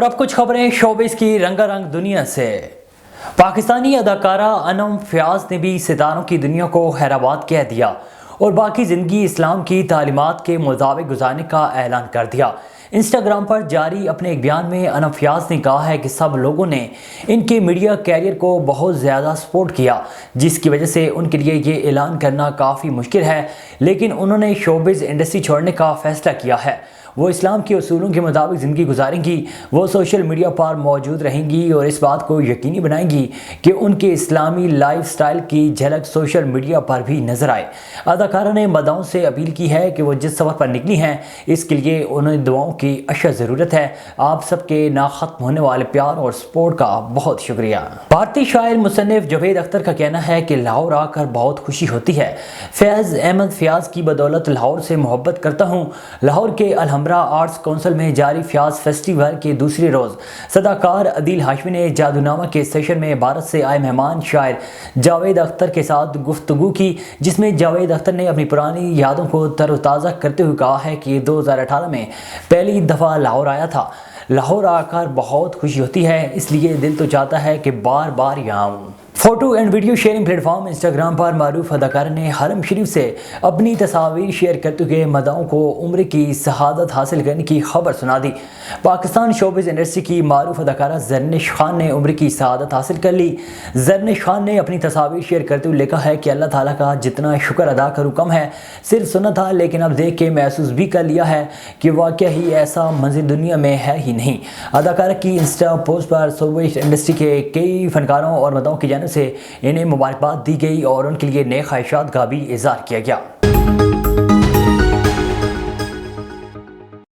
اب کچھ خبریں شوبز کی رنگا رنگ دنیا سے۔ پاکستانی اداکارہ انم فیاض نے بھی ستاروں کی دنیا کو خیرآباد کہہ دیا اور باقی زندگی اسلام کی تعلیمات کے مطابق گزارنے کا اعلان کر دیا۔ انسٹاگرام پر جاری اپنے ایک بیان میں انم فیاض نے کہا ہے کہ سب لوگوں نے ان کے میڈیا کیریئر کو بہت زیادہ سپورٹ کیا، جس کی وجہ سے ان کے لیے یہ اعلان کرنا کافی مشکل ہے، لیکن انہوں نے شوبز انڈسٹری چھوڑنے کا فیصلہ کیا ہے۔ وہ اسلام کے اصولوں کے مطابق زندگی گزاریں گی، وہ سوشل میڈیا پر موجود رہیں گی اور اس بات کو یقینی بنائیں گی کہ ان کے اسلامی لائف سٹائل کی جھلک سوشل میڈیا پر بھی نظر آئے۔ اداکارہ نے مداحوں سے اپیل کی ہے کہ وہ جس سفر پر نکلی ہیں اس کے لیے انہیں دعاؤں کی اشد ضرورت ہے۔ آپ سب کے ناختم ہونے والے پیار اور سپورٹ کا بہت شکریہ۔ بھارتی شاعر مصنف جاوید اختر کا کہنا ہے کہ لاہور آ کر بہت خوشی ہوتی ہے۔ فیض احمد فیاض کی بدولت لاہور سے محبت کرتا ہوں۔ لاہور کے الحمرا آرٹس کونسل میں جاری فیاض فیسٹیول کے دوسرے روز صداکار عدیل ہاشمی نے جادونامہ کے سیشن میں بھارت سے آئے مہمان شاعر جاوید اختر کے ساتھ گفتگو کی، جس میں جاوید اختر نے اپنی پرانی یادوں کو تر و تازہ کرتے ہوئے کہا ہے کہ 2018 میں پہلی دفعہ لاہور آیا تھا۔ لاہور آ کر بہت خوشی ہوتی ہے، اس لیے دل تو چاہتا ہے کہ بار بار یہاں آؤں۔ Photo and video sharing platform Instagram پر معروف اداکارہ نے حرم شریف سے اپنی تصاویر شیئر کرتے ہوئے مداحوں کو عمرے کی سعادت حاصل کرنے کی خبر سنا دی۔ پاکستان شوبز انڈسٹری کی معروف اداکارہ زرنش خان نے عمرے کی سعادت حاصل کر لی۔ زرنش خان نے اپنی تصاویر شیئر کرتے ہوئے لکھا ہے کہ اللہ تعالیٰ کا جتنا شکر ادا کروں کم ہے، صرف سنا تھا لیکن اب دیکھ کے محسوس بھی کر لیا ہے کہ واقعہ ہی ایسا منظر دنیا میں ہے ہی نہیں۔ اداکارہ کی انسٹا پوسٹ پر شوبز انڈسٹری کے کئی فنکاروں اور مداحوں کی جانب سے انہیں مبارکباد دی گئی اور ان کے لیے نیک خواہشات کا بھی اظہار کیا گیا۔